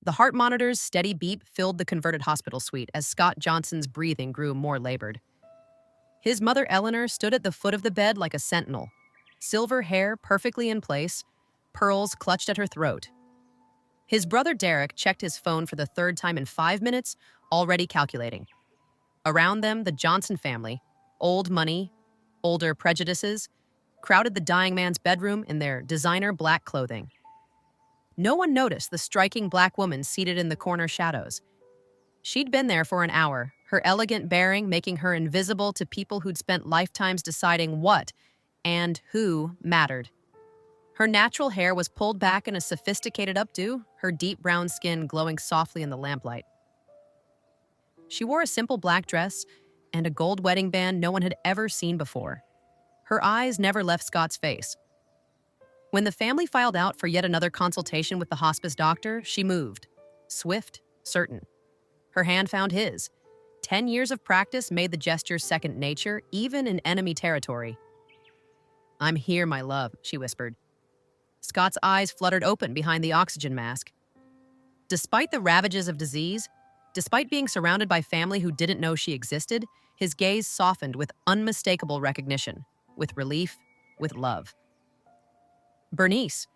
The heart monitor's steady beep filled the converted hospital suite as Scott Johnson's breathing grew more labored. His mother, Eleanor, stood at the foot of the bed like a sentinel, silver hair perfectly in place, pearls clutched at her throat. His brother Derek checked his phone for the third time in 5 minutes, already calculating. Around them, the Johnson family, old money, older prejudices, crowded the dying man's bedroom in their designer black clothing. No one noticed the striking black woman seated in the corner shadows. She'd been there for an hour, her elegant bearing making her invisible to people who'd spent lifetimes deciding what and who mattered. Her natural hair was pulled back in a sophisticated updo, her deep brown skin glowing softly in the lamplight. She wore a simple black dress and a gold wedding band no one had ever seen before. Her eyes never left Scott's face. When the family filed out for yet another consultation with the hospice doctor, she moved. Swift, certain. Her hand found his. 10 years of practice made the gesture second nature, even in enemy territory. "I'm here, my love," she whispered. Scott's eyes fluttered open behind the oxygen mask. Despite the ravages of disease, despite being surrounded by family who didn't know she existed, his gaze softened with unmistakable recognition, with relief, with love. "Bernice."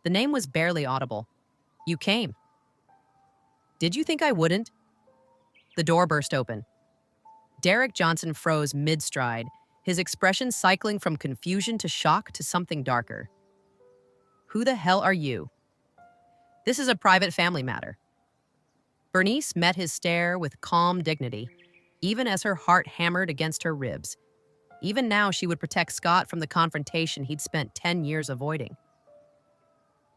The name was barely audible. "You came." "Did you think I wouldn't?" The door burst open. Derek Johnson froze mid-stride, his expression cycling from confusion to shock to something darker. "Who the hell are you?" "This is a private family matter." Bernice met his stare with calm dignity, even as her heart hammered against her ribs. Even now, she would protect Scott from the confrontation he'd spent 10 years avoiding.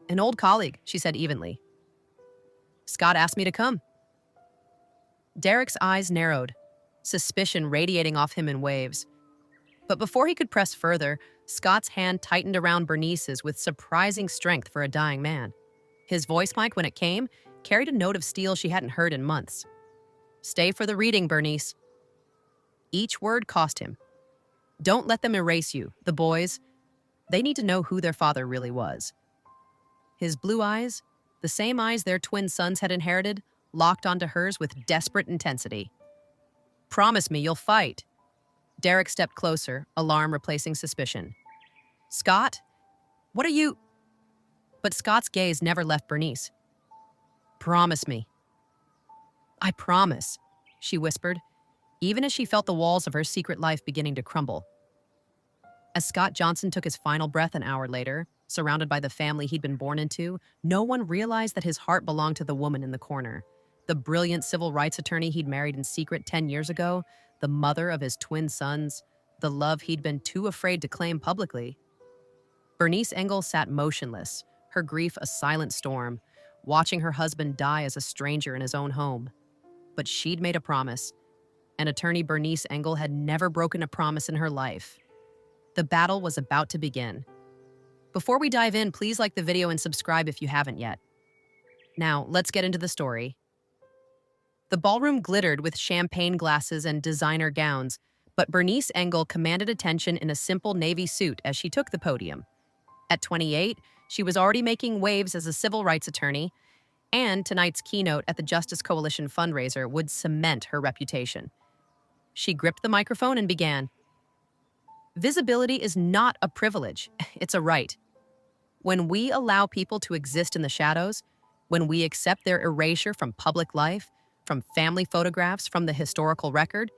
"An old colleague," she said evenly. "Scott asked me to come." Derek's eyes narrowed, suspicion radiating off him in waves. But before he could press further, Scott's hand tightened around Bernice's with surprising strength for a dying man. His voice mic, when it came, carried a note of steel she hadn't heard in months. "Stay for the reading, Bernice." Each word cost him. "Don't let them erase you, the boys. They need to know who their father really was." His blue eyes, the same eyes their twin sons had inherited, locked onto hers with desperate intensity. "Promise me you'll fight." Derek stepped closer, alarm replacing suspicion. "Scott? What are you—" But Scott's gaze never left Bernice. "Promise me." "I promise," she whispered, even as she felt the walls of her secret life beginning to crumble. As Scott Johnson took his final breath an hour later, surrounded by the family he'd been born into, no one realized that his heart belonged to the woman in the corner, the brilliant civil rights attorney he'd married in secret 10 years ago, the mother of his twin sons, the love he'd been too afraid to claim publicly. Bernice Engel sat motionless, her grief a silent storm, watching her husband die as a stranger in his own home. But she'd made a promise, and attorney Bernice Engel had never broken a promise in her life. The battle was about to begin. Before we dive in, please like the video and subscribe if you haven't yet. Now, let's get into the story. The ballroom glittered with champagne glasses and designer gowns, but Bernice Engel commanded attention in a simple navy suit as she took the podium. At 28, she was already making waves as a civil rights attorney, and tonight's keynote at the Justice Coalition fundraiser would cement her reputation. She gripped the microphone and began. "Visibility is not a privilege, it's a right. When we allow people to exist in the shadows, when we accept their erasure from public life, from family photographs, from the historical record,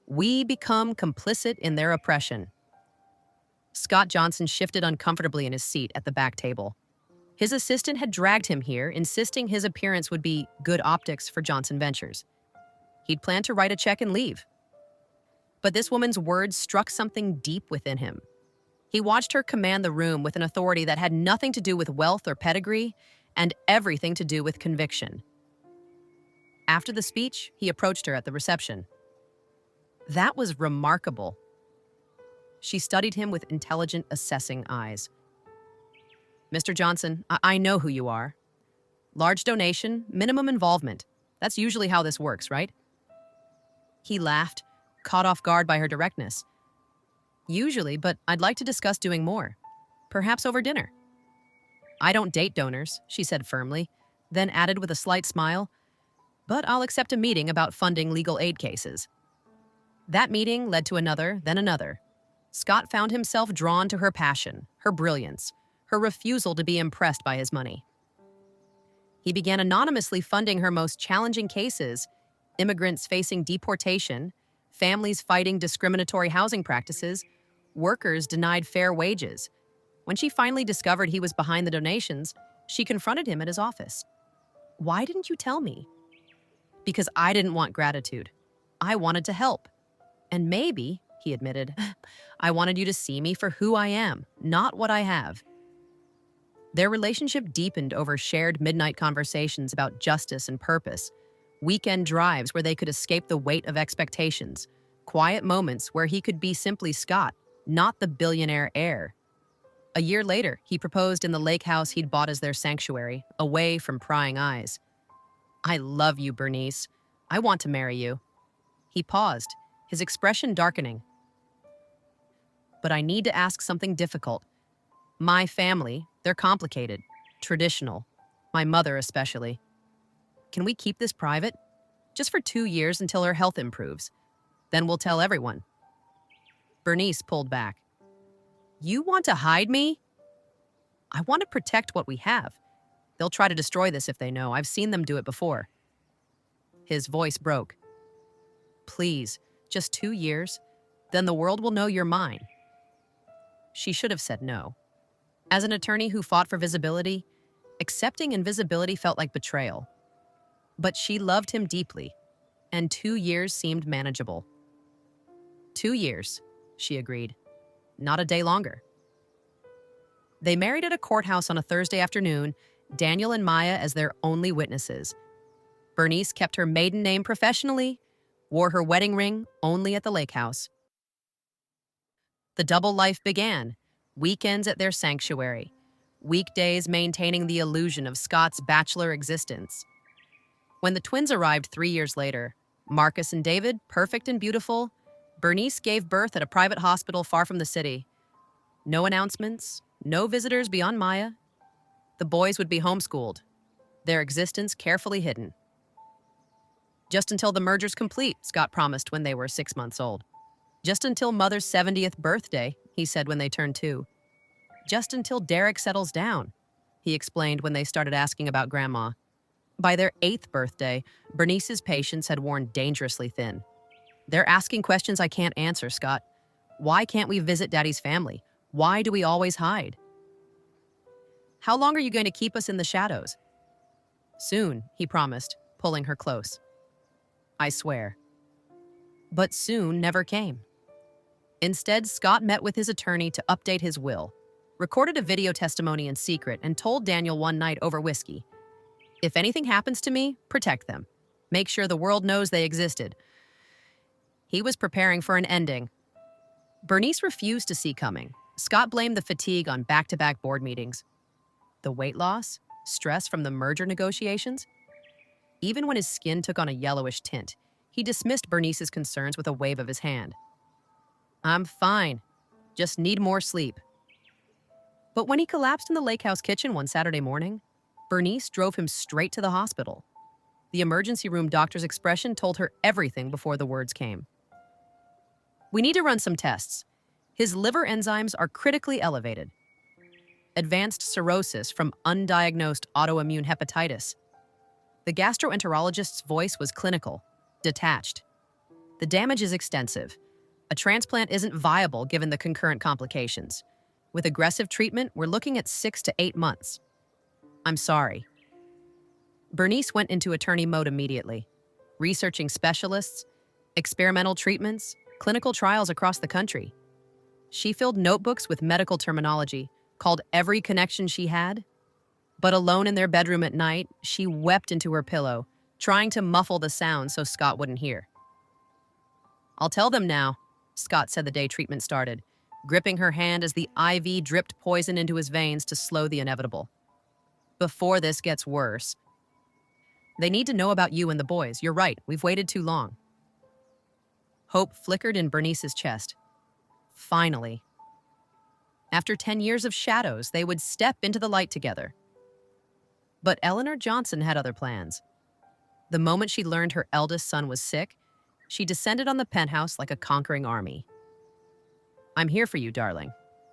we become complicit in their oppression." Scott Johnson shifted uncomfortably in his seat at the back table. His assistant had dragged him here, insisting his appearance would be good optics for Johnson Ventures. He'd planned to write a check and leave. But this woman's words struck something deep within him. He watched her command the room with an authority that had nothing to do with wealth or pedigree, and everything to do with conviction. After the speech, he approached her at the reception. "That was remarkable." She studied him with intelligent, assessing eyes. "Mr. Johnson, I know who you are. Large donation, minimum involvement. That's usually how this works, right?" He laughed, caught off guard by her directness. "Usually, but I'd like to discuss doing more. Perhaps over dinner." "I don't date donors," she said firmly. then added with a slight smile, "But I'll accept a meeting about funding legal aid cases." That meeting led to another, then another. Scott found himself drawn to her passion, her brilliance, her refusal to be impressed by his money. He began anonymously funding her most challenging cases: immigrants facing deportation, families fighting discriminatory housing practices, workers denied fair wages. When she finally discovered he was behind the donations, she confronted him at his office. "Why didn't you tell me?" "Because I didn't want gratitude. I wanted to help. And maybe," he admitted, "I wanted you to see me for who I am, not what I have." Their relationship deepened over shared midnight conversations about justice and purpose, weekend drives where they could escape the weight of expectations, quiet moments where he could be simply Scott, not the billionaire heir. A year later, he proposed in the lake house he'd bought as their sanctuary, away from prying eyes. "I love you, Bernice. I want to marry you." He paused, his expression darkening. "But I need to ask something difficult. My family, they're complicated, traditional, my mother especially. Can we keep this private? Just for 2 years until her health improves. Then we'll tell everyone." Bernice pulled back. "You want to hide me?" "I want to protect what we have. They'll try to destroy this if they know. I've seen them do it before." His voice broke. "Please, just 2 years. Then the world will know you're mine." She should have said no. As an attorney who fought for visibility, accepting invisibility felt like betrayal. But she loved him deeply, and 2 years seemed manageable. 2 years, she agreed. Not a day longer. They married at a courthouse on a Thursday afternoon, Daniel and Maya as their only witnesses. Bernice kept her maiden name professionally, wore her wedding ring only at the lake house. The double life began, weekends at their sanctuary, weekdays maintaining the illusion of Scott's bachelor existence. When the twins arrived 3 years later, Marcus and David, perfect and beautiful, Bernice gave birth at a private hospital far from the city. No announcements, no visitors beyond Maya. The boys would be homeschooled, their existence carefully hidden. "Just until the merger's complete," Scott promised when they were 6 months old. "Just until Mother's 70th birthday," he said when they turned 2. "Just until Derek settles down," he explained when they started asking about Grandma. By their 8th birthday, Bernice's patience had worn dangerously thin. "They're asking questions I can't answer, Scott. Why can't we visit Daddy's family? Why do we always hide?" "How long are you going to keep us in the shadows?" "Soon," he promised, pulling her close. "I swear." But soon never came. Instead, Scott met with his attorney to update his will, recorded a video testimony in secret, and told Daniel one night over whiskey, "If anything happens to me, protect them. Make sure the world knows they existed." He was preparing for an ending. Bernice refused to see coming. Scott blamed the fatigue on back-to-back board meetings. The weight loss? Stress from the merger negotiations? Even when his skin took on a yellowish tint, he dismissed Bernice's concerns with a wave of his hand. "I'm fine. Just need more sleep." But when he collapsed in the lake house kitchen one Saturday morning, Bernice drove him straight to the hospital. The emergency room doctor's expression told her everything before the words came. "We need to run some tests. His liver enzymes are critically elevated. Advanced cirrhosis from undiagnosed autoimmune hepatitis." The gastroenterologist's voice was clinical, detached. "The damage is extensive. A transplant isn't viable given the concurrent complications. With aggressive treatment, we're looking at 6 to 8 months. I'm sorry." Bernice went into attorney mode immediately, researching specialists, experimental treatments, clinical trials across the country. She filled notebooks with medical terminology, called every connection she had. But alone in their bedroom at night, she wept into her pillow, trying to muffle the sound so Scott wouldn't hear. "I'll tell them now," Scott said the day treatment started, gripping her hand as the IV dripped poison into his veins to slow the inevitable. "Before this gets worse. They need to know about you and the boys. You're right, we've waited too long." Hope flickered in Bernice's chest. Finally. After 10 years of shadows, they would step into the light together. But Eleanor Johnson had other plans. The moment she learned her eldest son was sick, she descended on the penthouse like a conquering army. "I'm here for you, darling.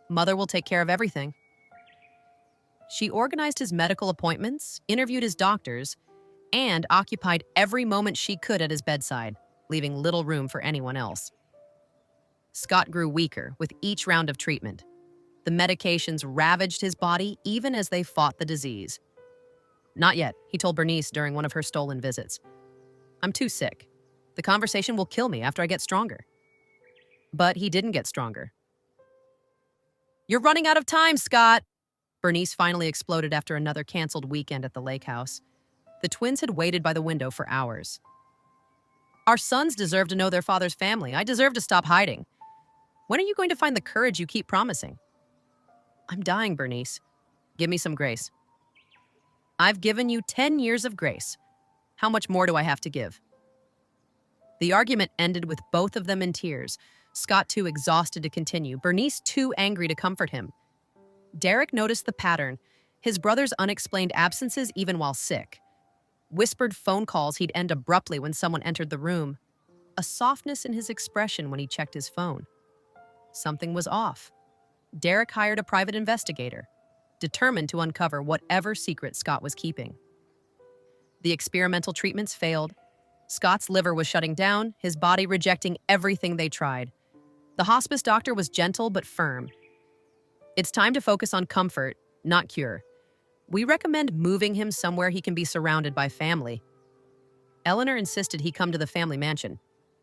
Mother will take care of everything." She organized his medical appointments, interviewed his doctors, and occupied every moment she could at his bedside, leaving little room for anyone else. Scott grew weaker with each round of treatment. The medications ravaged his body even as they fought the disease. "Not yet," he told Bernice during one of her stolen visits. "I'm too sick. The conversation will kill me after I get stronger." But he didn't get stronger. "You're running out of time, Scott!" Bernice finally exploded after another canceled weekend at the lake house. The twins had waited by the window for hours. "Our sons deserve to know their father's family. I deserve to stop hiding. When are you going to find the courage you keep promising?" "I'm dying, Bernice. Give me some grace." "I've given you 10 years of grace. How much more do I have to give?" The argument ended with both of them in tears, Scott too exhausted to continue, Bernice too angry to comfort him. Derek noticed the pattern, his brother's unexplained absences even while sick. Whispered phone calls he'd end abruptly when someone entered the room. A softness in his expression when he checked his phone. Something was off. Derek hired a private investigator, determined to uncover whatever secret Scott was keeping. The experimental treatments failed. Scott's liver was shutting down, his body rejecting everything they tried. The hospice doctor was gentle but firm. "It's time to focus on comfort, not cure. We recommend moving him somewhere he can be surrounded by family." Eleanor insisted he come to the family mansion,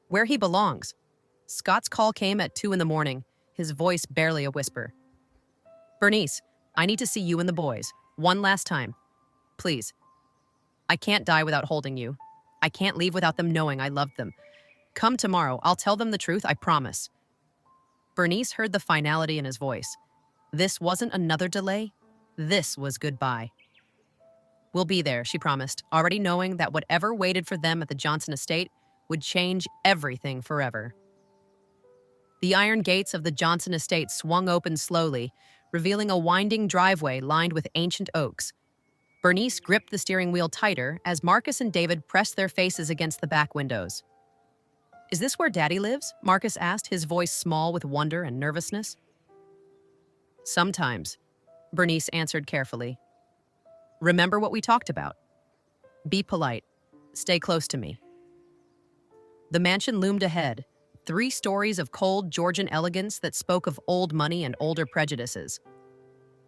where he belongs. Scott's call came at 2 a.m, his voice barely a whisper. "Bernice, I need to see you and the boys. One last time. Please. I can't die without holding you. I can't leave without them knowing I loved them. Come tomorrow. I'll tell them the truth, I promise." Bernice heard the finality in his voice. This wasn't another delay. This was goodbye. "We'll be there," she promised, already knowing that whatever waited for them at the Johnson estate would change everything forever. The iron gates of the Johnson estate swung open slowly, revealing a winding driveway lined with ancient oaks. Bernice gripped the steering wheel tighter as Marcus and David pressed their faces against the back windows. "Is this where Daddy lives?" Marcus asked, his voice small with wonder and nervousness. "Sometimes," Bernice answered carefully. "Remember what we talked about. Be polite. Stay close to me." The mansion loomed ahead, 3 stories of cold Georgian elegance that spoke of old money and older prejudices.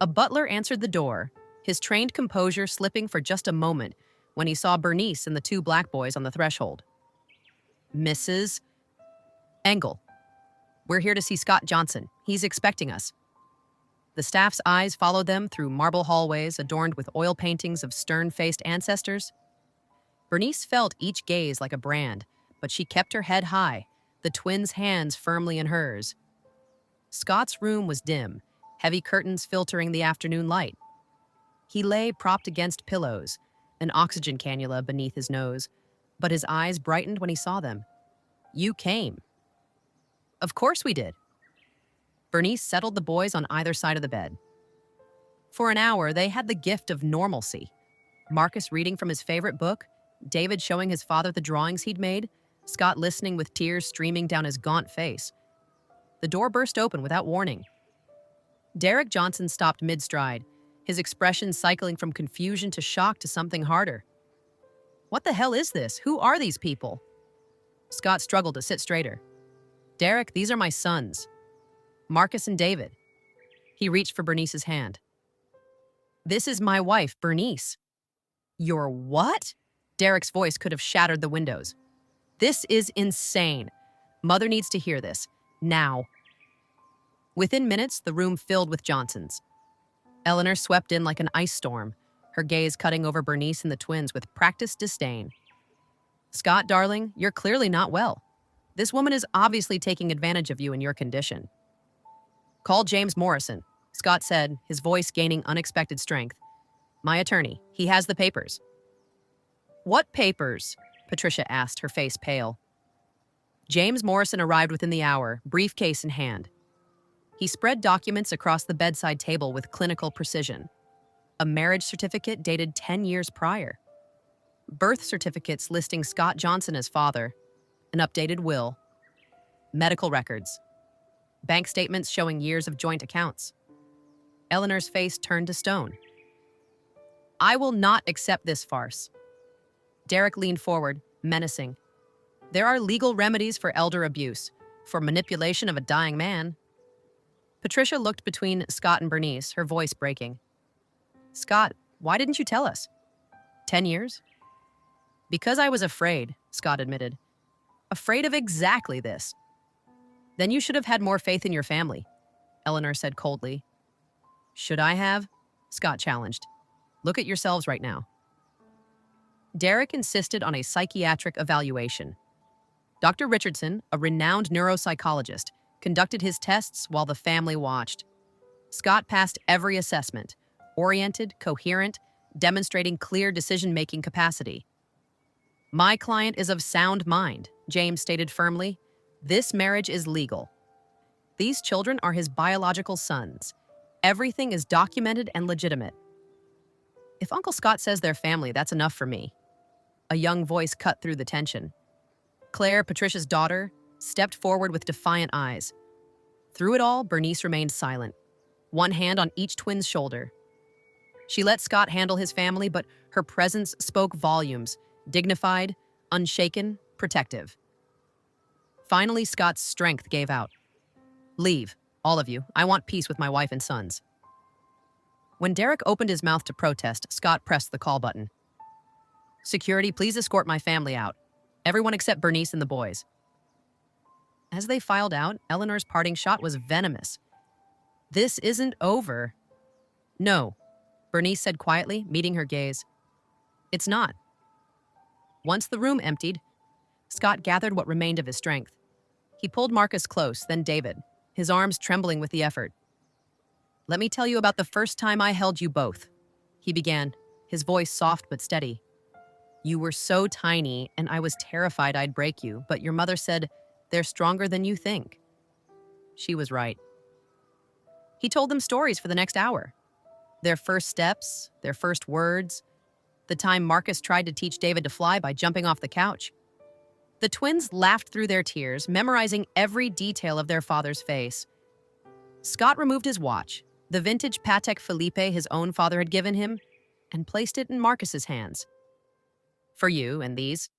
A butler answered the door, his trained composure slipping for just a moment when he saw Bernice and the 2 black boys on the threshold. "Mrs. Engel, we're here to see Scott Johnson. He's expecting us." The staff's eyes followed them through marble hallways adorned with oil paintings of stern-faced ancestors. Bernice felt each gaze like a brand, but she kept her head high, the twins' hands firmly in hers. Scott's room was dim, heavy curtains filtering the afternoon light. He lay propped against pillows, an oxygen cannula beneath his nose, but his eyes brightened when he saw them. "You came." "Of course we did." Bernice settled the boys on either side of the bed. For an hour, they had the gift of normalcy. Marcus reading from his favorite book, David showing his father the drawings he'd made, Scott listening with tears streaming down his gaunt face. The door burst open without warning. Derek Johnson stopped mid-stride, his expression cycling from confusion to shock to something harder. "What the hell is this? Who are these people?" Scott struggled to sit straighter. "Derek, these are my sons. Marcus and David." He reached for Bernice's hand. "This is my wife, Bernice." "Your what?" Derek's voice could have shattered the windows. "This is insane. Mother needs to hear this. Now." Within minutes, the room filled with Johnsons. Eleanor swept in like an ice storm, her gaze cutting over Bernice and the twins with practiced disdain. "Scott, darling, you're clearly not well. This woman is obviously taking advantage of you in your condition." "Call James Morrison," Scott said, his voice gaining unexpected strength. "My attorney. He has the papers." "What papers?" Patricia asked, her face pale. James Morrison arrived within the hour, briefcase in hand. He spread documents across the bedside table with clinical precision. a marriage certificate dated 10 years prior, birth certificates listing Scott Johnson as father, an updated will, medical records, bank statements showing years of joint accounts. Eleanor's face turned to stone. I will not accept this farce. Derek leaned forward, menacing. There are legal remedies for elder abuse, for manipulation of a dying man. Patricia looked between Scott and Bernice, her voice breaking. Scott, why didn't you tell us? 10 years? Because I was afraid, Scott admitted. Afraid of exactly this. Then you should have had more faith in your family, Eleanor said coldly. Should I have? Scott challenged. Look at yourselves right now. Derek insisted on a psychiatric evaluation. Dr. Richardson, a renowned neuropsychologist, conducted his tests while the family watched. Scott passed every assessment, oriented, coherent, demonstrating clear decision-making capacity. My client is of sound mind, James stated firmly. This marriage is legal. These children are his biological sons. Everything is documented and legitimate. If Uncle Scott says they're family, that's enough for me. A young voice cut through the tension. Claire, Patricia's daughter, stepped forward with defiant eyes. Through it all, Bernice remained silent, one hand on each twin's shoulder. She let Scott handle his family, but her presence spoke volumes, dignified, unshaken, protective. Finally, Scott's strength gave out. Leave, all of you. I want peace with my wife and sons. When Derek opened his mouth to protest, Scott pressed the call button. Security, please escort my family out. Everyone except Bernice and the boys. As they filed out, Eleanor's parting shot was venomous. This isn't over. No, Bernice said quietly, meeting her gaze. It's not. Once the room emptied, Scott gathered what remained of his strength. He pulled Marcus close, then David, his arms trembling with the effort. Let me tell you about the first time I held you both, he began, his voice soft but steady. You were so tiny, and I was terrified I'd break you, but your mother said, they're stronger than you think. She was right. He told them stories for the next hour. Their first steps, their first words, the time Marcus tried to teach David to fly by jumping off the couch. The twins laughed through their tears, memorizing every detail of their father's face. Scott removed his watch, the vintage Patek Philippe his own father had given him, and placed it in Marcus's hands. For you and these.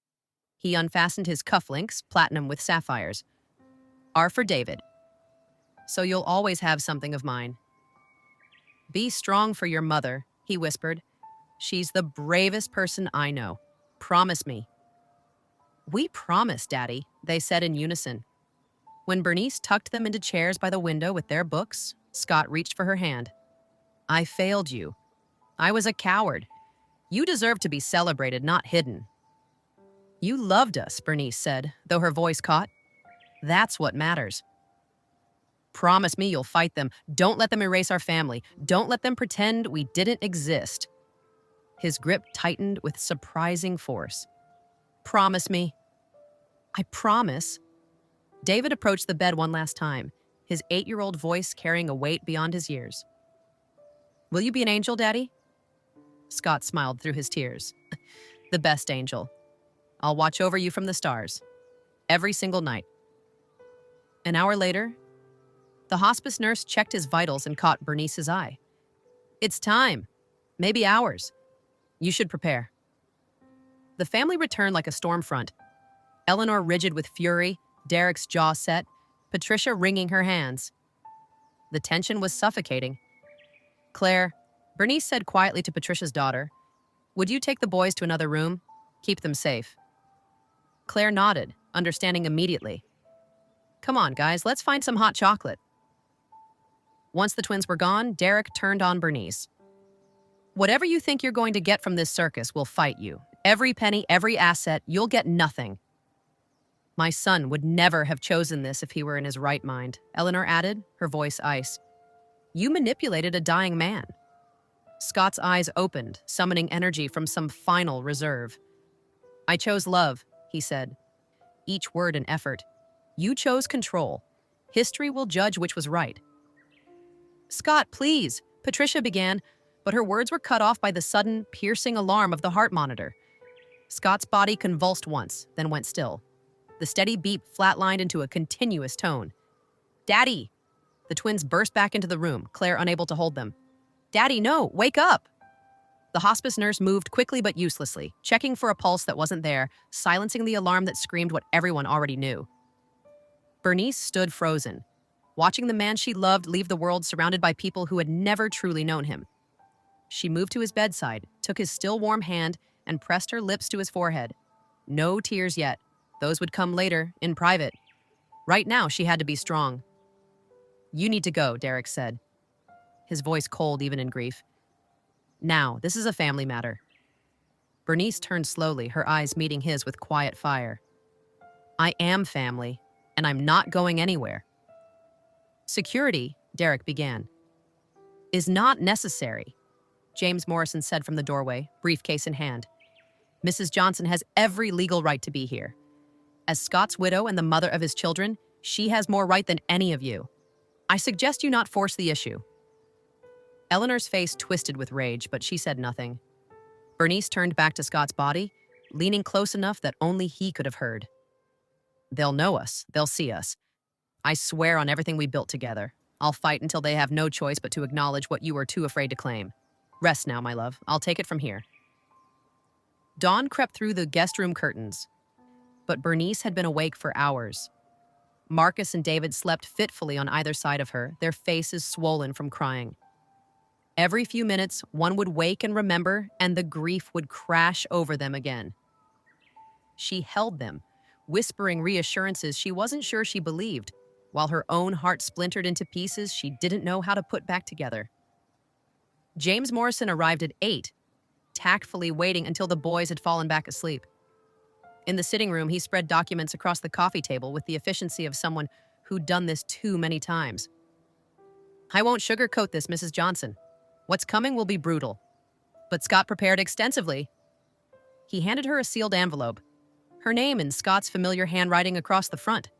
He unfastened his cufflinks, platinum with sapphires. Are for David. So you'll always have something of mine. Be strong for your mother, he whispered. She's the bravest person I know. Promise me. We promise, Daddy, they said in unison. When Bernice tucked them into chairs by the window with their books, Scott reached for her hand. I failed you. I was a coward. You deserve to be celebrated, not hidden. You loved us, Bernice said, though her voice caught. That's what matters. Promise me you'll fight them. Don't let them erase our family. Don't let them pretend we didn't exist. His grip tightened with surprising force. Promise me. I promise. David approached the bed one last time, his 8-year-old voice carrying a weight beyond his years. Will you be an angel, Daddy? Scott smiled through his tears. The best angel. I'll watch over you from the stars. Every single night. An hour later, the hospice nurse checked his vitals and caught Bernice's eye. It's time. Maybe hours. You should prepare. The family returned like a storm front. Eleanor rigid with fury, Derek's jaw set, Patricia wringing her hands. The tension was suffocating. Claire, Bernice said quietly to Patricia's daughter, would you take the boys to another room? Keep them safe. Claire nodded, understanding immediately. Come on, guys, let's find some hot chocolate. Once the twins were gone, Derek turned on Bernice. Whatever you think you're going to get from this circus will fight you. Every penny, every asset, you'll get nothing. My son would never have chosen this if he were in his right mind, Eleanor added, her voice ice. You manipulated a dying man. Scott's eyes opened, summoning energy from some final reserve. I chose love, he said. Each word an effort. You chose control. History will judge which was right. Scott, please, Patricia began, but her words were cut off by the sudden, piercing alarm of the heart monitor. Scott's body convulsed once, then went still. The steady beep flatlined into a continuous tone. "Daddy!" The twins burst back into the room, Claire unable to hold them. "Daddy, no! Wake up!" The hospice nurse moved quickly but uselessly, checking for a pulse that wasn't there, silencing the alarm that screamed what everyone already knew. Bernice stood frozen, watching the man she loved leave the world surrounded by people who had never truly known him. She moved to his bedside, took his still warm hand, and pressed her lips to his forehead. No tears yet. Those would come later, in private. Right now, she had to be strong. "You need to go," Derek said, his voice cold even in grief. "Now, this is a family matter." Bernice turned slowly, her eyes meeting his with quiet fire. "I am family, and I'm not going anywhere." "Security," Derek began, "is not necessary," James Morrison said from the doorway, briefcase in hand. "Mrs. Johnson has every legal right to be here. As Scott's widow and the mother of his children, she has more right than any of you. I suggest you not force the issue." Eleanor's face twisted with rage, but she said nothing. Bernice turned back to Scott's body, leaning close enough that only he could have heard. "They'll know us. They'll see us. I swear on everything we built together. I'll fight until they have no choice but to acknowledge what you were too afraid to claim. Rest now, my love. I'll take it from here." Dawn crept through the guest room curtains, but Bernice had been awake for hours. Marcus and David slept fitfully on either side of her, their faces swollen from crying. Every few minutes, one would wake and remember, and the grief would crash over them again. She held them, whispering reassurances she wasn't sure she believed, while her own heart splintered into pieces she didn't know how to put back together. James Morrison arrived at 8, tactfully waiting until the boys had fallen back asleep. In the sitting room, he spread documents across the coffee table with the efficiency of someone who'd done this too many times. "I won't sugarcoat this, Mrs. Johnson. What's coming will be brutal. But Scott prepared extensively." He handed her a sealed envelope, her name in Scott's familiar handwriting across the front.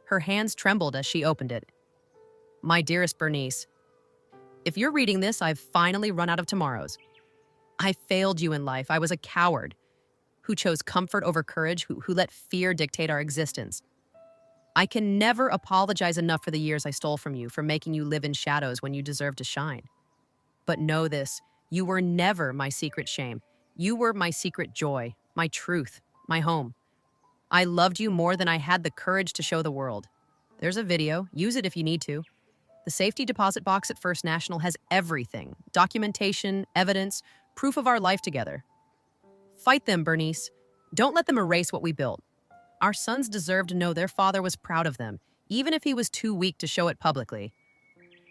Her hands trembled as she opened it. "My dearest Bernice, if you're reading this, I've finally run out of tomorrows. I failed you in life. I was a coward who chose comfort over courage, who let fear dictate our existence. I can never apologize enough for the years I stole from you, for making you live in shadows when you deserve to shine. But know this, you were never my secret shame. You were my secret joy, my truth, my home. I loved you more than I had the courage to show the world. There's a video. Use it if you need to. The safety deposit box at First National has everything. Documentation, evidence, proof of our life together. Fight them, Bernice. Don't let them erase what we built. Our sons deserve to know their father was proud of them, even if he was too weak to show it publicly.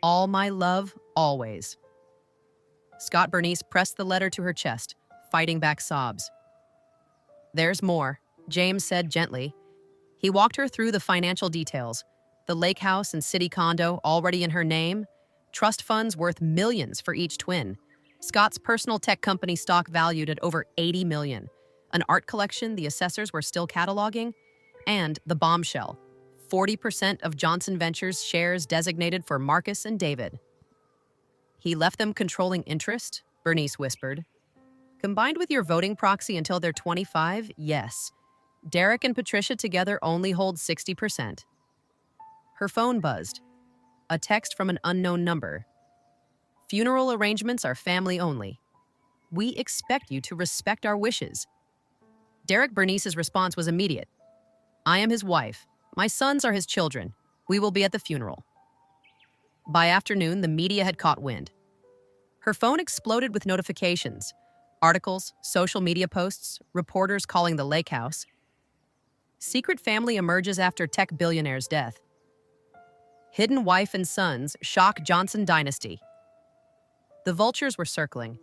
All my love, always." Scott Bernice pressed the letter to her chest, fighting back sobs. "There's more," James said gently. He walked her through the financial details. The lake house and city condo already in her name, trust funds worth millions for each twin, Scott's personal tech company stock valued at over $80 million, an art collection the assessors were still cataloging, and the bombshell, 40% of Johnson Ventures shares designated for Marcus and David. "He left them controlling interest?" Bernice whispered. "Combined with your voting proxy until they're 25, yes. Derek and Patricia together only hold 60%. Her phone buzzed. A text from an unknown number. "Funeral arrangements are family only. We expect you to respect our wishes." Derek Bernice's response was immediate. "I am his wife. My sons are his children. We will be at the funeral." By afternoon, the media had caught wind. Her phone exploded with notifications. Articles, social media posts, reporters calling the lake house. Secret family emerges after tech billionaire's death. Hidden wife and sons shock Johnson dynasty. The vultures were circling.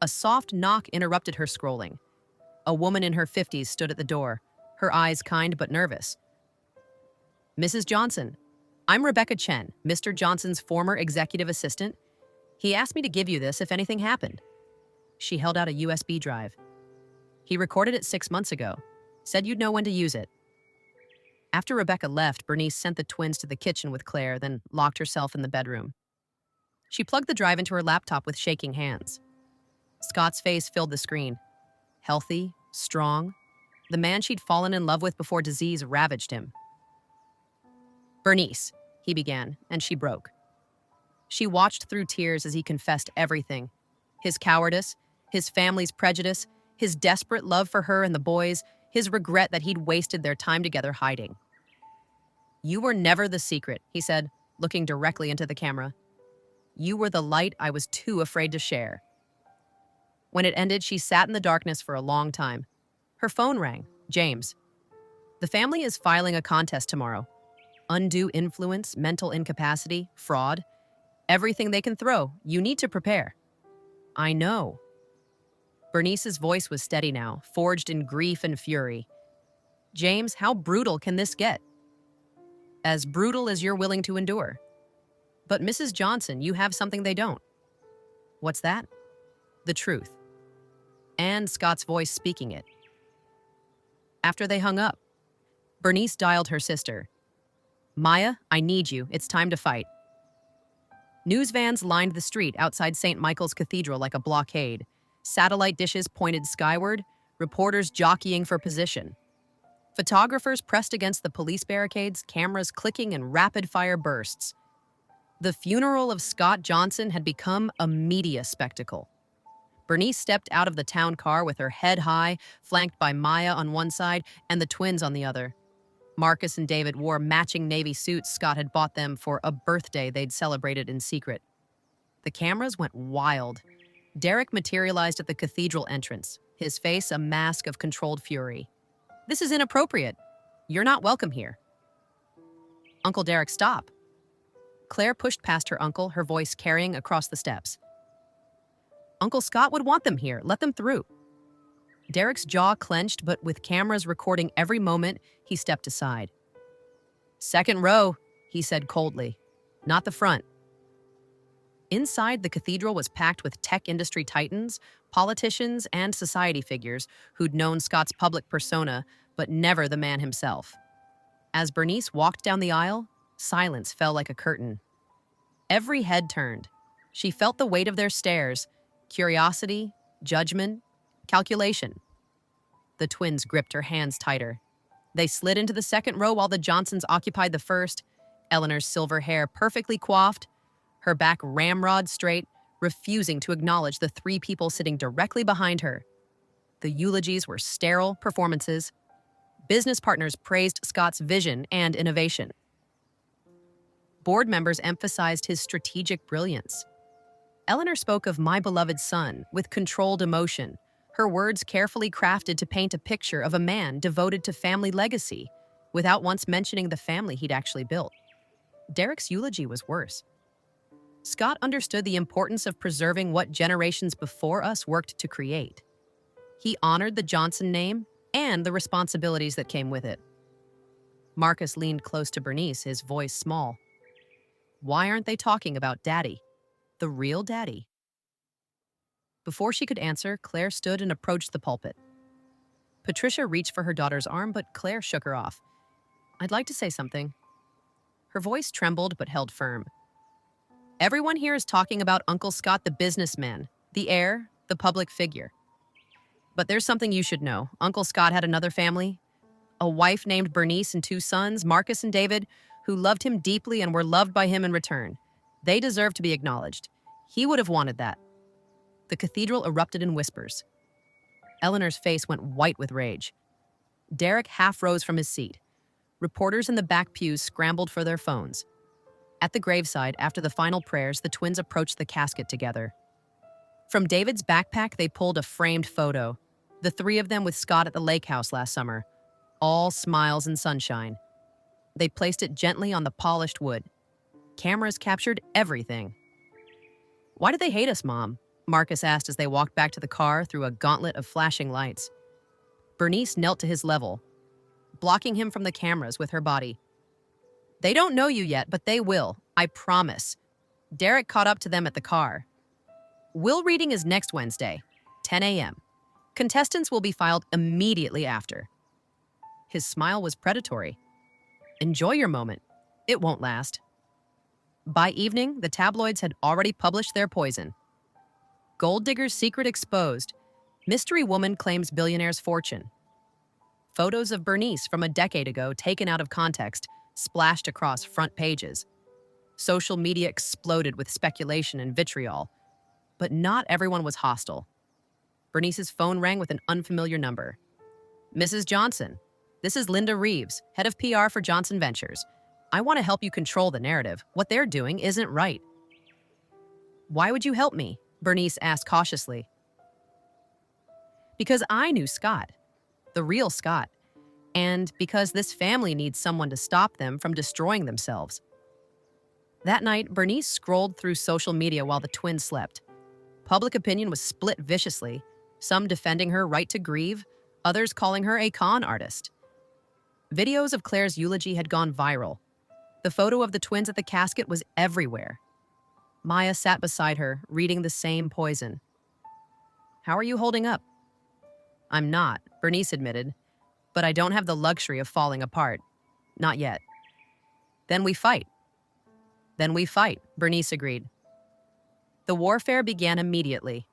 A soft knock interrupted her scrolling. A woman in her 50s stood at the door, her eyes kind but nervous. "Mrs. Johnson, I'm Rebecca Chen, Mr. Johnson's former executive assistant. He asked me to give you this if anything happened." She held out a USB drive. "He recorded it 6 months ago. Said you'd know when to use it." After Rebecca left, Bernice sent the twins to the kitchen with Claire, then locked herself in the bedroom. She plugged the drive into her laptop with shaking hands. Scott's face filled the screen. Healthy, strong, the man she'd fallen in love with before disease ravaged him. "Bernice," he began, and she broke. She watched through tears as he confessed everything. His cowardice, his family's prejudice, his desperate love for her and the boys, his regret that he'd wasted their time together hiding. "You were never the secret," he said, looking directly into the camera. "You were the light I was too afraid to share." When it ended, she sat in the darkness for a long time. Her phone rang. James. "The family is filing a contest tomorrow. Undue influence, mental incapacity, fraud. Everything they can throw. You need to prepare." "I know." Bernice's voice was steady now, forged in grief and fury. "James, how brutal can this get?" "As brutal as you're willing to endure." "But Mrs. Johnson, you have something they don't." "What's that?" "The truth." And Scott's voice speaking it. After they hung up, Bernice dialed her sister. "Maya, I need you. It's time to fight." News vans lined the street outside St. Michael's Cathedral like a blockade. Satellite dishes pointed skyward, reporters jockeying for position. Photographers pressed against the police barricades, cameras clicking in rapid-fire bursts. The funeral of Scott Johnson had become a media spectacle. Bernice stepped out of the town car with her head high, flanked by Maya on one side and the twins on the other. Marcus and David wore matching Navy suits Scott had bought them for a birthday they'd celebrated in secret. The cameras went wild. Derek materialized at the cathedral entrance, his face a mask of controlled fury. "This is inappropriate. You're not welcome here." "Uncle Derek, stop." Claire pushed past her uncle, her voice carrying across the steps. "Uncle Scott would want them here. Let them through." Derek's jaw clenched, but with cameras recording every moment, he stepped aside. "Second row," he said coldly. "Not the front." Inside, the cathedral was packed with tech industry titans, politicians, and society figures who'd known Scott's public persona, but never the man himself. As Bernice walked down the aisle, silence fell like a curtain. Every head turned. She felt the weight of their stares, curiosity, judgment, calculation. The twins gripped her hands tighter. They slid into the second row while the Johnsons occupied the first, Eleanor's silver hair perfectly coiffed, her back ramrod straight, refusing to acknowledge the three people sitting directly behind her. The eulogies were sterile performances. Business partners praised Scott's vision and innovation. Board members emphasized his strategic brilliance. Eleanor spoke of "my beloved son" with controlled emotion, her words carefully crafted to paint a picture of a man devoted to family legacy, without once mentioning the family he'd actually built. Derek's eulogy was worse. Scott understood the importance of preserving what generations before us worked to create. He honored the Johnson name and the responsibilities that came with it. Marcus leaned close to Bernice, his voice small. "Why aren't they talking about Daddy? The real Daddy?" Before she could answer, Claire stood and approached the pulpit. Patricia reached for her daughter's arm, but Claire shook her off. "I'd like to say something." Her voice trembled but held firm. "Everyone here is talking about Uncle Scott the businessman, the heir, the public figure. But there's something you should know. Uncle Scott had another family, a wife named Bernice and two sons, Marcus and David, who loved him deeply and were loved by him in return. They deserve to be acknowledged. He would have wanted that." The cathedral erupted in whispers. Eleanor's face went white with rage. Derek half rose from his seat. Reporters in the back pews scrambled for their phones. At the graveside, after the final prayers, the twins approached the casket together. From David's backpack, they pulled a framed photo, the three of them with Scott at the lake house last summer, all smiles and sunshine. They placed it gently on the polished wood. Cameras captured everything. "Why do they hate us, Mom?" Marcus asked as they walked back to the car through a gauntlet of flashing lights. Bernice knelt to his level, blocking him from the cameras with her body. "They don't know you yet, but they will, I promise." Derek caught up to them at the car. "Will reading is next Wednesday, 10 a.m. Contestants will be filed immediately after." His smile was predatory. "Enjoy your moment. It won't last." By evening, the tabloids had already published their poison. Gold digger's secret exposed. Mystery woman claims billionaire's fortune. Photos of Bernice from a decade ago, taken out of context, splashed across front pages. Social media exploded with speculation and vitriol. But not everyone was hostile. Bernice's phone rang with an unfamiliar number. "Mrs. Johnson, this is Linda Reeves, head of PR for Johnson Ventures. I want to help you control the narrative. What they're doing isn't right." "Why would you help me?" Bernice asked cautiously. "Because I knew Scott, the real Scott, and because this family needs someone to stop them from destroying themselves." That night, Bernice scrolled through social media while the twins slept. Public opinion was split viciously, some defending her right to grieve, others calling her a con artist. Videos of Claire's eulogy had gone viral. The photo of the twins at the casket was everywhere. Maya sat beside her, reading the same poison. "How are you holding up?" "I'm not," Bernice admitted, "but I don't have the luxury of falling apart. Not yet." "Then we fight." "Then we fight," Bernice agreed. The warfare began immediately.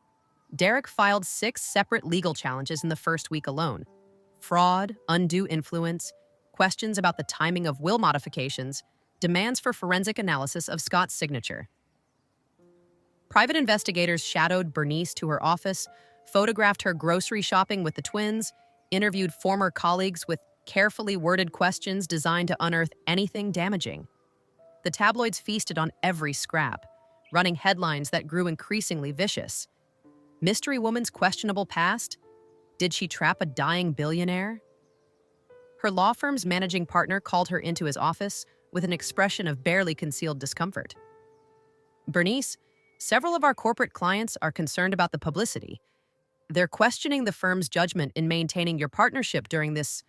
Derek filed 6 separate legal challenges in the first week alone. Fraud, undue influence, questions about the timing of will modifications, demands for forensic analysis of Scott's signature. Private investigators shadowed Bernice to her office, photographed her grocery shopping with the twins, interviewed former colleagues with carefully worded questions designed to unearth anything damaging. The tabloids feasted on every scrap, running headlines that grew increasingly vicious. Mystery woman's questionable past? Did she trap a dying billionaire? Her law firm's managing partner called her into his office with an expression of barely concealed discomfort. "Bernice, several of our corporate clients are concerned about the publicity. They're questioning the firm's judgment in maintaining your partnership during this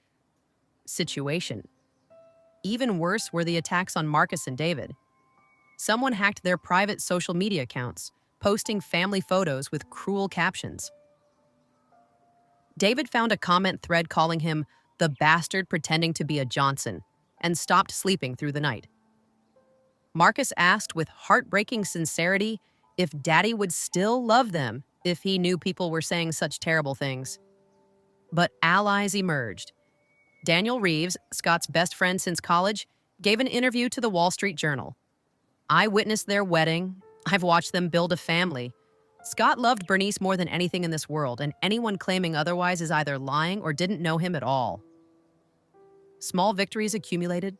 situation. Even worse were the attacks on Marcus and David. Someone hacked their private social media accounts, posting family photos with cruel captions. David found a comment thread calling him the bastard pretending to be a Johnson and stopped sleeping through the night. Marcus asked with heartbreaking sincerity if Daddy would still love them if he knew people were saying such terrible things. But allies emerged. Daniel Reeves, Scott's best friend since college, gave an interview to the Wall Street Journal. "I witnessed their wedding. I've watched them build a family. Scott loved Bernice more than anything in this world, and anyone claiming otherwise is either lying or didn't know him at all." Small victories accumulated.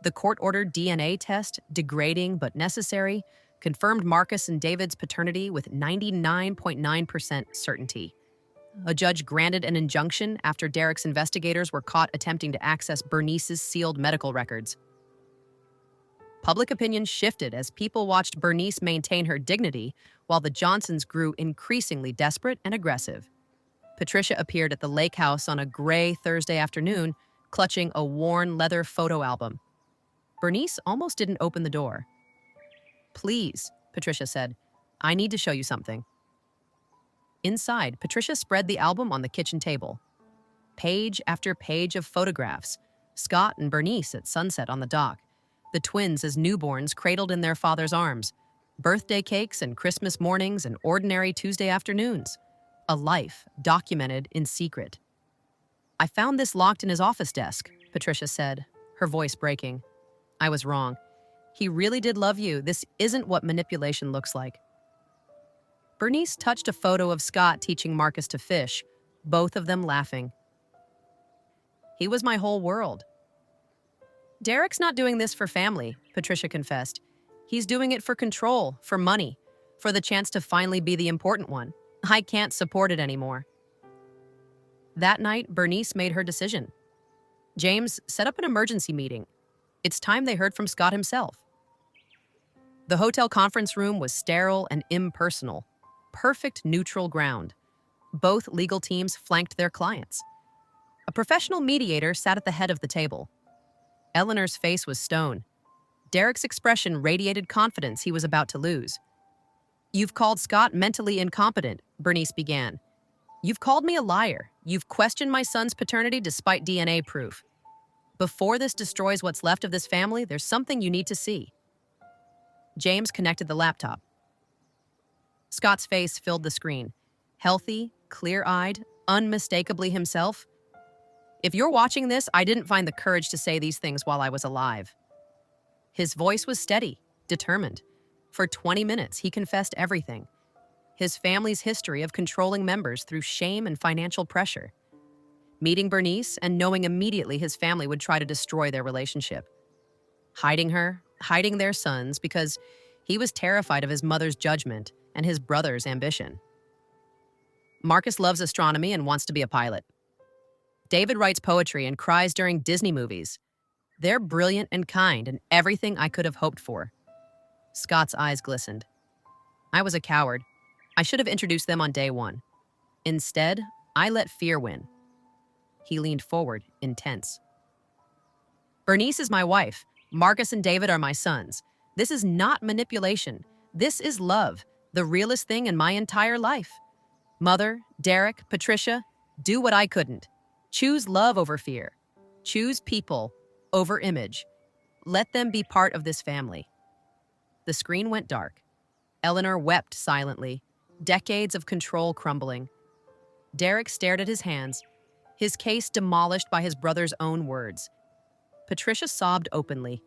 The court-ordered DNA test, degrading but necessary, confirmed Marcus and David's paternity with 99.9% certainty. A judge granted an injunction after Derek's investigators were caught attempting to access Bernice's sealed medical records. Public opinion shifted as people watched Bernice maintain her dignity while the Johnsons grew increasingly desperate and aggressive. Patricia appeared at the lake house on a gray Thursday afternoon, clutching a worn leather photo album. Bernice almost didn't open the door. "Please," Patricia said, "I need to show you something." Inside, Patricia spread the album on the kitchen table. Page after page of photographs, Scott and Bernice at sunset on the dock, the twins as newborns cradled in their father's arms, birthday cakes and Christmas mornings and ordinary Tuesday afternoons. A life documented in secret. "I found this locked in his office desk," Patricia said, her voice breaking. "I was wrong. He really did love you. This isn't what manipulation looks like." Bernice touched a photo of Scott teaching Marcus to fish, both of them laughing. "He was my whole world." "Derek's not doing this for family," Patricia confessed. "He's doing it for control, for money, for the chance to finally be the important one. I can't support it anymore." That night, Bernice made her decision. "James, set up an emergency meeting. It's time they heard from Scott himself." The hotel conference room was sterile and impersonal. Perfect neutral ground. Both legal teams flanked their clients. A professional mediator sat at the head of the table. Eleanor's face was stone. Derek's expression radiated confidence he was about to lose. "You've called Scott mentally incompetent," Bernice began. "You've called me a liar. You've questioned my son's paternity despite DNA proof. Before this destroys what's left of this family, there's something you need to see." James connected the laptop. Scott's face filled the screen. Healthy, clear-eyed, unmistakably himself. If you're watching this, I didn't find the courage to say these things while I was alive. His voice was steady, determined. For 20 minutes, he confessed everything. His family's history of controlling members through shame and financial pressure. Meeting Bernice and knowing immediately his family would try to destroy their relationship. Hiding her, hiding their sons, because he was terrified of his mother's judgment and his brother's ambition. Marcus loves astronomy and wants to be a pilot. David writes poetry and cries during Disney movies. They're brilliant and kind and everything I could have hoped for. Scott's eyes glistened. I was a coward. I should have introduced them on day one. Instead, I let fear win. He leaned forward, intense. Bernice is my wife. Marcus and David are my sons. This is not manipulation. This is love, the realest thing in my entire life. Mother, Derek, Patricia, do what I couldn't. Choose love over fear. Choose people over image. Let them be part of this family. The screen went dark. Eleanor wept silently, decades of control crumbling. Derek stared at his hands, his case demolished by his brother's own words. Patricia sobbed openly.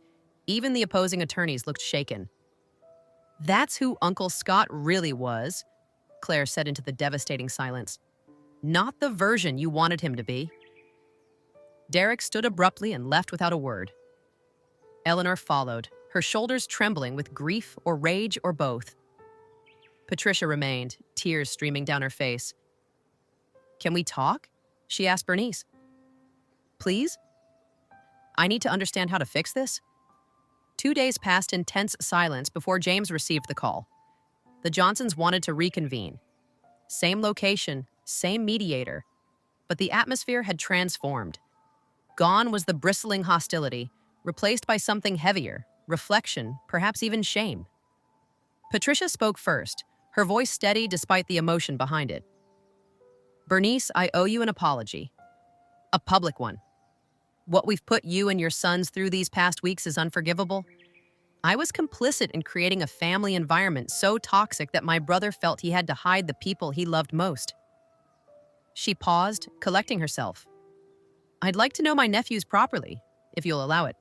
Even the opposing attorneys looked shaken. That's who Uncle Scott really was, Claire said into the devastating silence. Not the version you wanted him to be. Derek stood abruptly and left without a word. Eleanor followed, her shoulders trembling with grief or rage or both. Patricia remained, tears streaming down her face. Can we talk? She asked Bernice. Please? I need to understand how to fix this. 2 days passed in tense silence before James received the call. The Johnsons wanted to reconvene. Same location, same mediator, but the atmosphere had transformed. Gone was the bristling hostility, replaced by something heavier, reflection, perhaps even shame. Patricia spoke first, her voice steady despite the emotion behind it. Bernice, I owe you an apology. A public one. What we've put you and your sons through these past weeks is unforgivable. I was complicit in creating a family environment so toxic that my brother felt he had to hide the people he loved most. She paused, collecting herself. I'd like to know my nephews properly, if you'll allow it.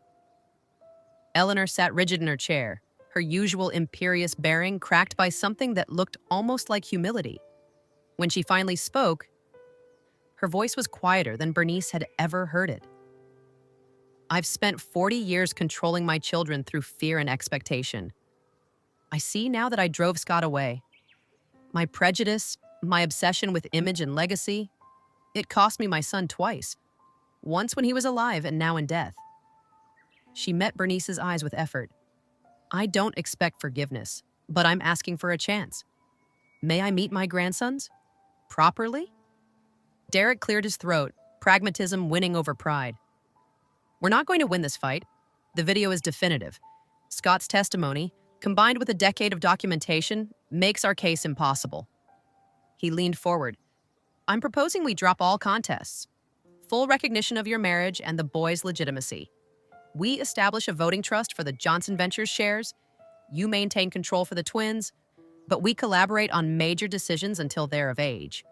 Eleanor sat rigid in her chair, her usual imperious bearing cracked by something that looked almost like humility. When she finally spoke, her voice was quieter than Bernice had ever heard it. I've spent 40 years controlling my children through fear and expectation. I see now that I drove Scott away. My prejudice, my obsession with image and legacy, it cost me my son twice. Once when he was alive and now in death. She met Bernice's eyes with effort. I don't expect forgiveness, but I'm asking for a chance. May I meet my grandsons? Properly? Derek cleared his throat, pragmatism winning over pride. We're not going to win this fight. The video is definitive. Scott's testimony, combined with a decade of documentation, makes our case impossible. He leaned forward. I'm proposing we drop all contests. Full recognition of your marriage and the boy's legitimacy. We establish a voting trust for the Johnson Ventures shares. You maintain control for the twins, but we collaborate on major decisions until they're of age.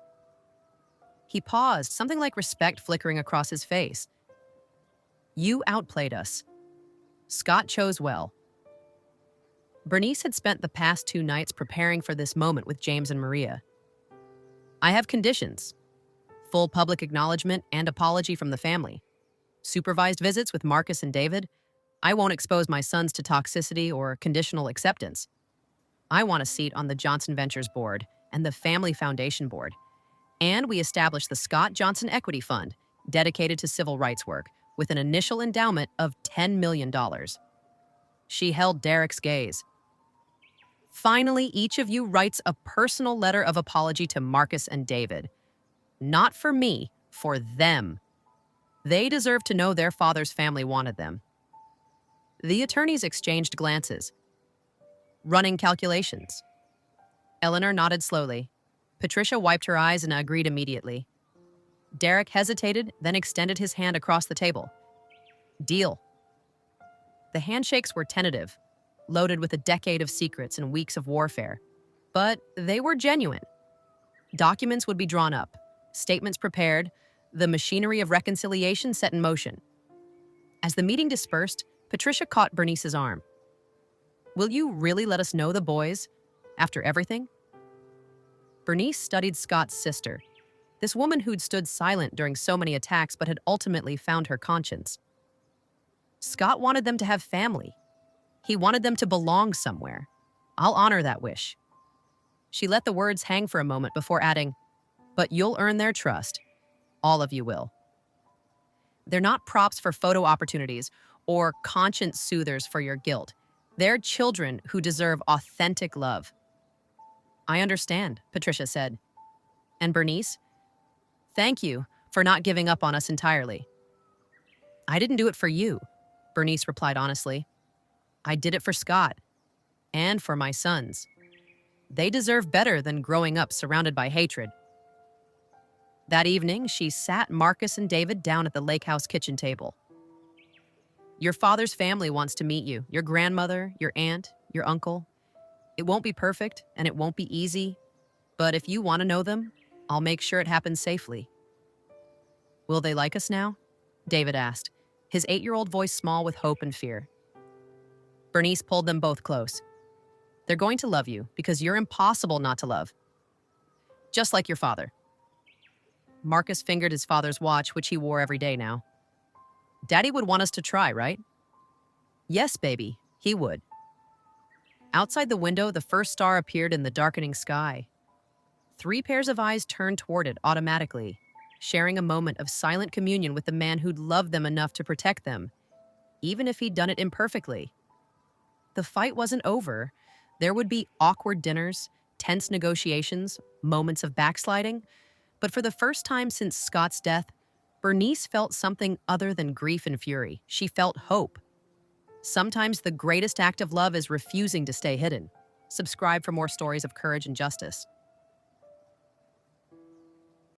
He paused, something like respect flickering across his face. You outplayed us. Scott chose well. Bernice had spent the past 2 nights preparing for this moment with James and Maria. I have conditions. Full public acknowledgement and apology from the family. Supervised visits with Marcus and David. I won't expose my sons to toxicity or conditional acceptance. I want a seat on the Johnson Ventures board and the Family Foundation board. And we established the Scott Johnson Equity Fund, dedicated to civil rights work, with an initial endowment of $10 million. She held Derek's gaze. Finally, each of you writes a personal letter of apology to Marcus and David. Not for me, for them. They deserve to know their father's family wanted them. The attorneys exchanged glances. Running calculations. Eleanor nodded slowly. Patricia wiped her eyes and agreed immediately. Derek hesitated, then extended his hand across the table. Deal. The handshakes were tentative. loaded with a decade of secrets and weeks of warfare. But they were genuine. Documents would be drawn up, statements prepared, the machinery of reconciliation set in motion. As the meeting dispersed, Patricia caught Bernice's arm. "Will you really let us know the boys, after everything?" Bernice studied Scott's sister, this woman who'd stood silent during so many attacks but had ultimately found her conscience. Scott wanted them to have family. He wanted them to belong somewhere. I'll honor that wish. She let the words hang for a moment before adding, "But you'll earn their trust. All of you will." They're not props for photo opportunities or conscience soothers for your guilt. They're children who deserve authentic love. "I understand," Patricia said. And Bernice, "Thank you for not giving up on us entirely." "I didn't do it for you," Bernice replied honestly. "I did it for Scott and for my sons. They deserve better than growing up surrounded by hatred." That evening, she sat Marcus and David down at the lake house kitchen table. "Your father's family wants to meet you, your grandmother, your aunt, your uncle. It won't be perfect and it won't be easy, but if you want to know them, I'll make sure it happens safely." "Will they like us now?" David asked, his 8-year-old voice small with hope and fear. Bernice pulled them both close. "They're going to love you because you're impossible not to love. Just like your father." Marcus fingered his father's watch, which he wore every day now. "Daddy would want us to try, right?" "Yes, baby, he would." Outside the window, the first star appeared in the darkening sky. 3 pairs of eyes turned toward it automatically, sharing a moment of silent communion with the man who'd loved them enough to protect them, even if he'd done it imperfectly. The fight wasn't over. There would be awkward dinners, tense negotiations, moments of backsliding, but for the first time since Scott's death, Bernice felt something other than grief and fury. She felt hope. Sometimes the greatest act of love is refusing to stay hidden. Subscribe for more stories of courage and justice.